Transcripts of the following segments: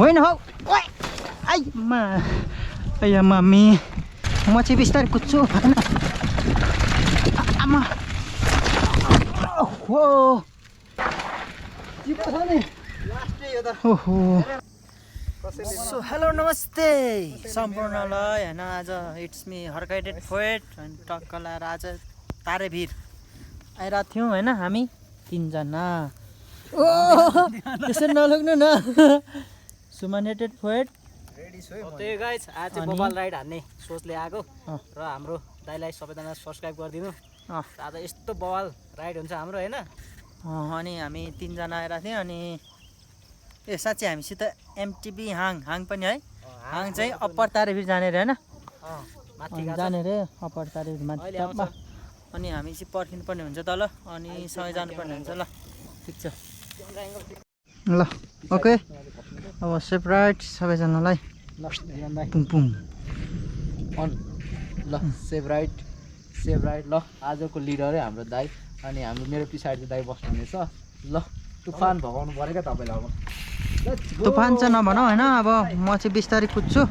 होइन हौ ओइ आई अया मम्मी म चाहिँ बिस्तारै कुद्छु हैन आमा ओहो जिप छ नि लास्टै यो त ओहो सो हेलो नमस्ते सम्पूर्णलाई हैन आज इट्स मी हर्काइटेड पोएट अनि टक्क लाएर आज तारेभिर आइरहेको थियौँ हैन हामी 3 जना ओ त्यसरी नलग्नु न सुमनेटेड पोएट रेडी छु त्यही गाइस आज चाहिँ मोबाइल राइड हान्ने सोचले आएको र हाम्रो दाइलाई सबैजना सब्स्क्राइब गरिदिनु आज यस्तो बवाल राइड हुन्छ हाम्रो हैन अनि हामी 3 जना आइरहेको थियौँ अनि ए साँच्चै हामीसित एमटिबी हाङ पनि है हाङ चाहिँ अप्पर तारेभिर जाने रे हैन माथि जाने रे अप्पर तारेभिर माथि टपमा अनि हामी चाहिँ पर्खिनु पर्ने हुन्छ त ल अनि सँगै जानुपर्ने हुन्छ ल ठिक छ ल ओके अब सेफ राइड सबैजनालाई पुम पुम अन ल सेभ राइट ल आजको लिडरै हाम्रो दाइ अनि हाम्रो मेरो पछाडि दाइ बस्नुहुनेछ ल तुफान भगाउनु पर्यो क्या तपाईँलाई अब तुफान चाहिँ नभनौँ होइन अब म चाहिँ बिस्तारै कुद्छु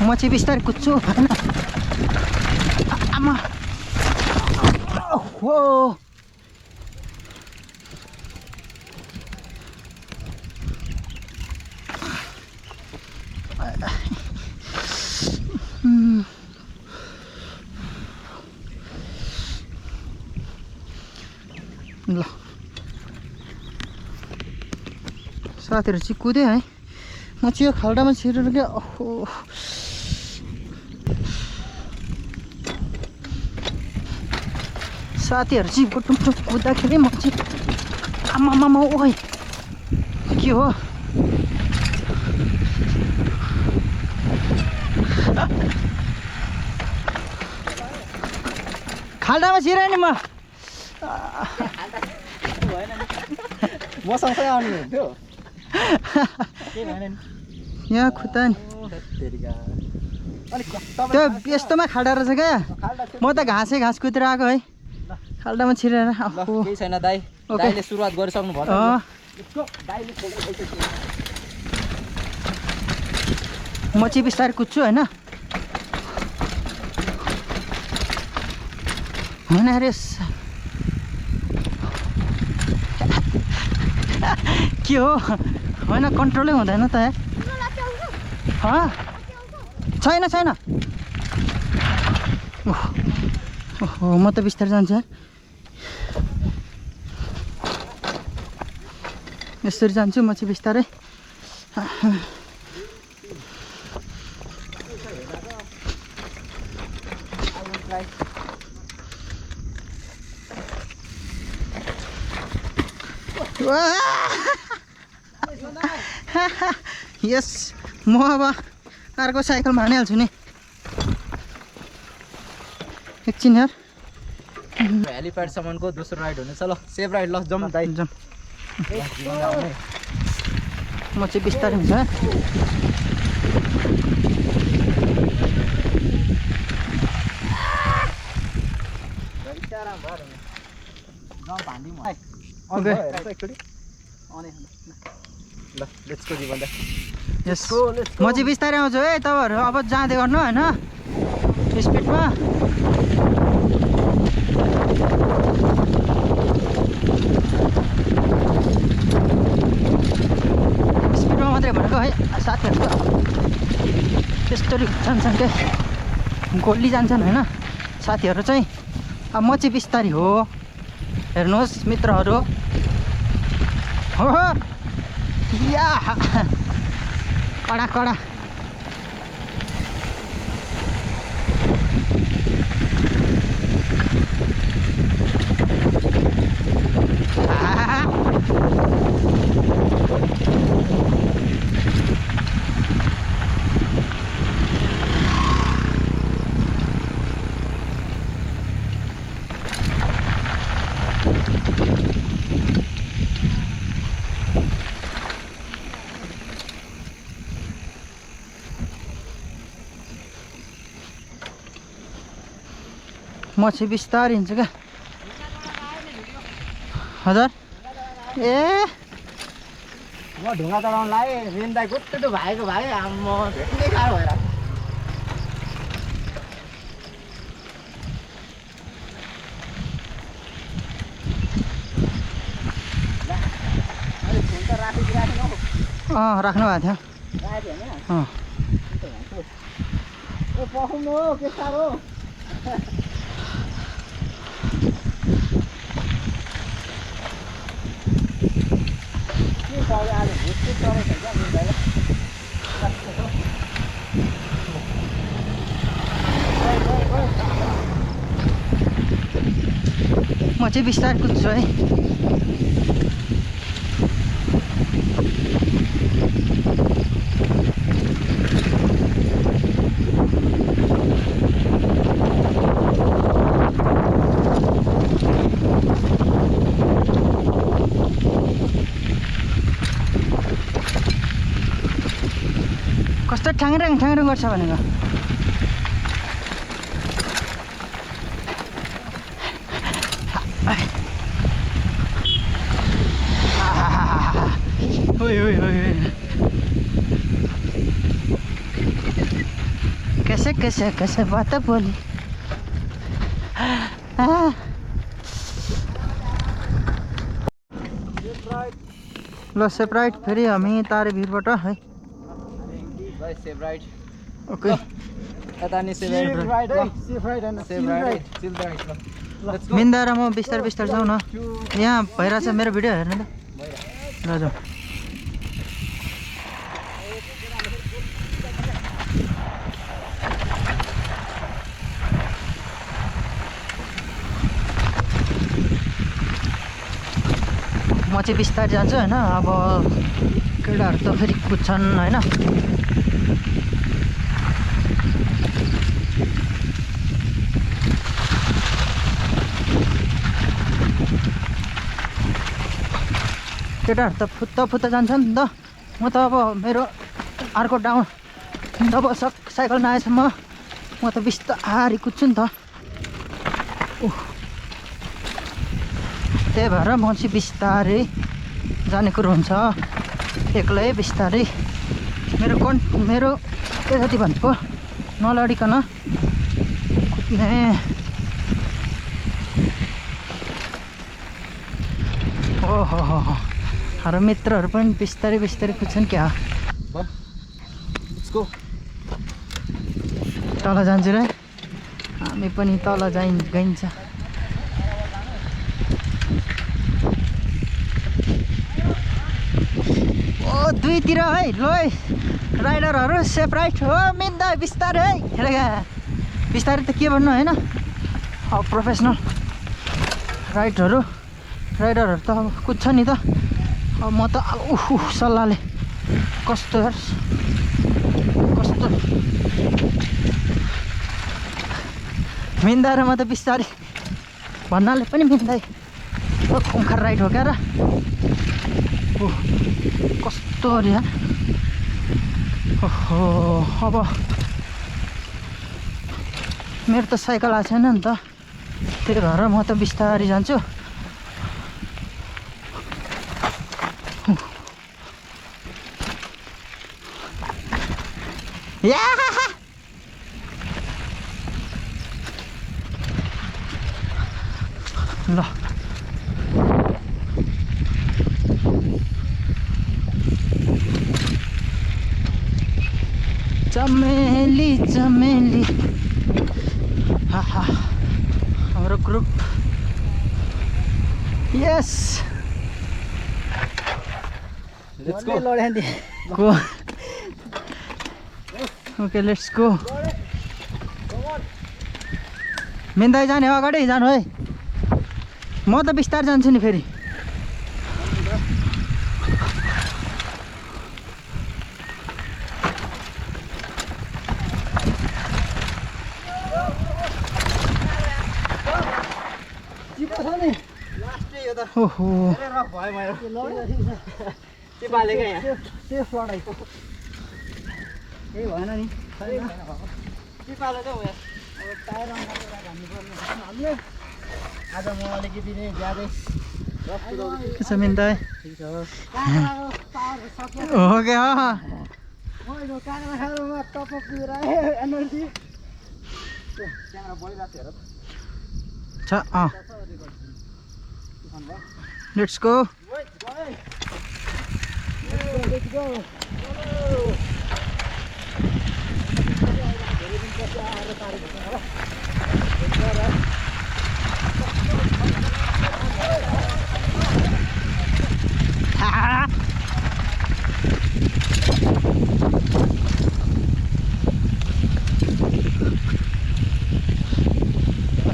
म चाहिँ बिस्तारै कुद्छु हैन आमा ओहो ल साथीहरु चाहिँ कुदे है म चाहिँ यो खाल्डामा छिरेर क्या ओहो साथीहरु चाहिँ गुटुम कुद्दाखेरि म चाहिँ आमामामा ओइ के हो खाल्डामा छिरे नि म मसँग आउनु हुन्थ्यो यहाँ खुट्टा नि त्यो यस्तोमा खाल्डा रहेछ क्या म त घाँस कुदेर आएको है खाल्डामा छिरेर केही छैन दाइ दाइले सुरुवात गरिसक्नु भयो म चाहिँ बिस्तारै कुद्छु होइन होइन अरे के हो होइन कन्ट्रोलै हुँदैन त छैन ओहो म त बिस्तारै जान्छु यसरी जान्छु म चाहिँ बिस्तारै यस म अब अर्को साइकलमा हानिहाल्छु नि एकछिन यार हेलिप्याडसम्मको दोस्रो राइड हुनेछ ल सेभ राइड ल जाउँ दाइ जाउँ म चाहिँ बिस्तारै हुन्छ यस म चाहिँ बिस्तारै आउँछु है तपाईँहरू अब जाँदै गर्नु होइन स्पिडमा स्पिडमा मात्रै भनेको है साथीहरू त्यस्तरी जान्छन् क्या गोली जान्छन् होइन साथीहरू चाहिँ अब म चाहिँ बिस्तारै हो हेर्नुहोस् मित्रहरू हो या कडा म चाहिँ बिस्तारै हिँड्छु क्या हजुर ए म ढुङ्गा चढाउनु लागेँ मेन दाइ गुट्टु भागेको भागेँ म भेट्नै गाह्रो भएर राख्नु भएको थियो पखाउनु हो के साह्रो म चाहिँ बिस्तारै कुद्छु है कस्तो ठ्याङ्ग्राङ ठ्याङ्ग्राङ गर्छ भनेको कैसे कैसे कैसे बात बोली ल सेपराइट फेरि हामी तारेभिरबाट है सेभ राइट ओके यता नि सेभ राइट मिन्दा र म बिस्तारै बिस्तारै जाउँ न यहाँ भइरहेछ मेरो भिडियो हेर्नु त ल जाउँ म चाहिँ बिस्तारै जान्छु होइन अब केटाहरू त फेरि कुद्छन् होइन केटाहरू त फुत्ता जान्छन् नि त म त अब मेरो अर्को डाउन जब साइकल नआएसम्म म त बिस्तारै कुद्छु नि त त्यही भएर म चाहिँ बिस्तारै जाने कुरो हुन्छ एक्लै बिस्तारै मेरो के जति भनेको नलडिकन कुद्ने ओहो हाम्रो मित्रहरू पनि बिस्तारै बिस्तारै कुद्छन् क्या तल जान्छु र हामी पनि तल गइन्छ ओ दुईतिर है लो राइडरहरू सेपराइट हो मिन्दा बिस्तारै हेरेगा बिस्तारै त के भन्नु होइन अब प्रोफेसनल राइडरहरू त अब कुद्छ नि त अब म त सल्लाहले कस्तो मिन्दा र म त बिस्तारै भन्नाले पनि मिन्दै खुङ्खार राइड हो क्या र कस्तो अरे ओहो अब मेरो त साइकल आएको छैन नि त त्यही भएर म त बिस्तारै जान्छु ल चमेली चमेली हाम्रो group yes let's go okay let's go मिन्दै जाने हो अगाडि जानु है म त बिस्तारै जान्छु नि फेरि ओहो केही भएन नि आज म अलिकति नै ज्यादै के छ मिन दाइ ठिक छ हो क्या मैले काँक्रा खानुमा टपक पुगेर एनर्जी क्यामेरा बढिरहेको हेर छ लेट्स गो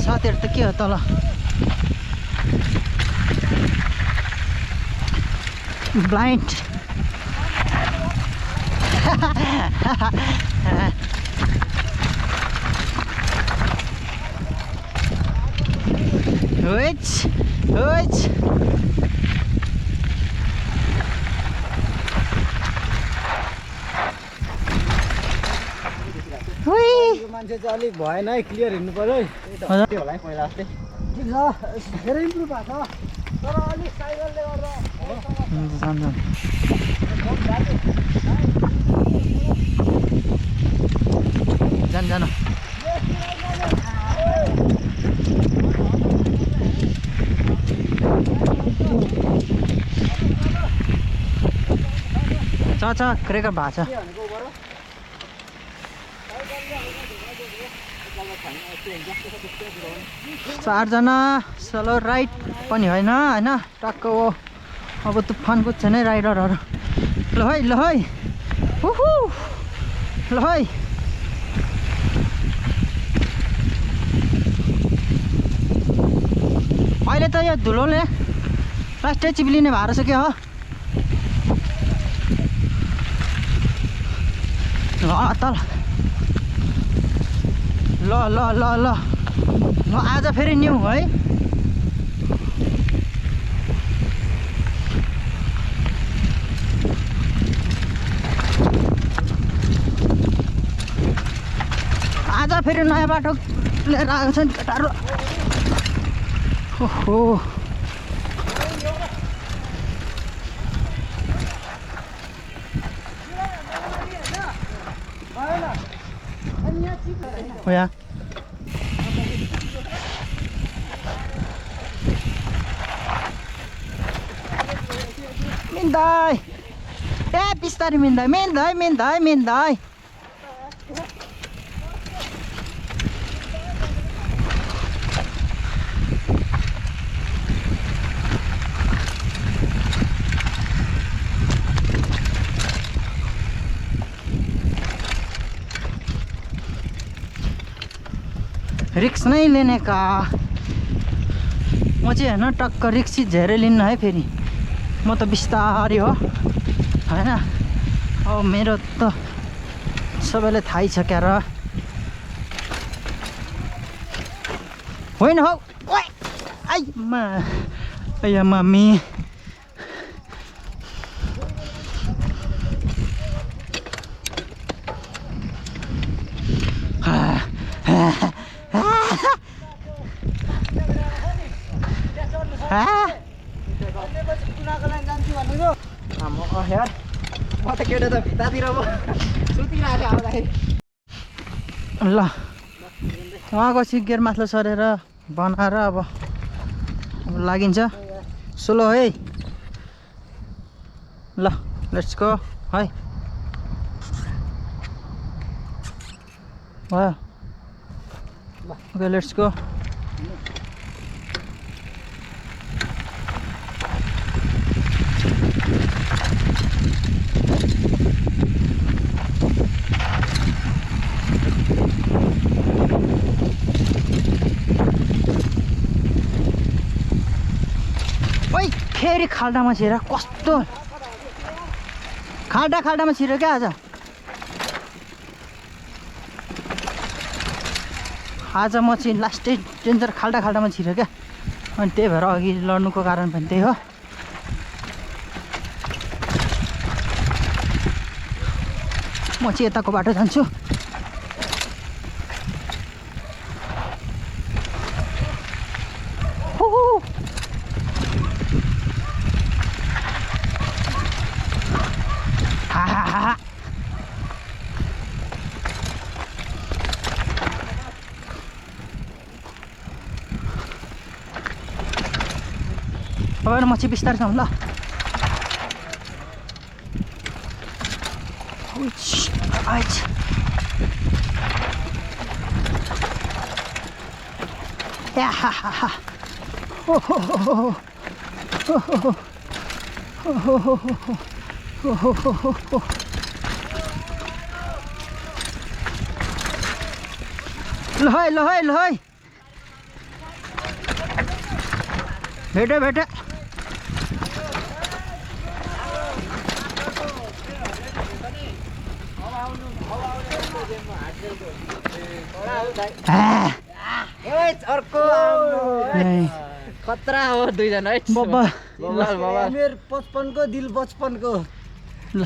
साथीहरू त के हो तल ब्लाइन्ड मान्छे चाहिँ अलिक भएन है क्लियर हिँड्नु पर्यो है त्यो होला है पहिला जस्तै ठिक छ धेरै इम्प्रुभ भएको छ तर अलिक साइकलले गर्दा जान जान छ क्रेकर भएको छ 4 जना स्लो राइड पनि होइन हैन टक्क हो अब तुफानको छ नै राइडरहरू ल है उहु ल है अहिले त यो धुलोले लास्टै चिप्लिने भएर छ के हो तल ल आज फेरि न्यू है आज फेरि नयाँ बाटो लिएर आएको छ नि केटाहरू ओहो हो या मिन्दाई ए बिस्तारै मिन्दाई रिक्स नै लिने का म चाहिँ होइन टक्क रिक्स झेरै लिन्न है फेरि म त बिस्तारै हो हैन अब मेरो त सबैलाई थाहै छ क्या र होइन हौ ओइ आई आया मम्मी म त केटा त भित्तातिर म सुतिरहेको आउँदाखेरि ल उहाँको सिकेर माथि सरेर बनाएर अब लागिन्छ स्लो है ल लेट्स गो है भयो ओके लेट्स गो फेरि खाल्डामा छिर कस्तो खाल्डामा छिर क्या आज म चाहिँ लास्टै डेन्जर खाल्डामा छिर क्या अनि त्यही भएर अघि लड्नुको कारण पनि त्यही हो म चाहिँ यताको बाटो जान्छु अब म चाहिँ बिस्तारै जाउँ ल ल है भेटे अर्को खतरा हो दुईजना है बाबा मेरो 55 को दिल 55 को ल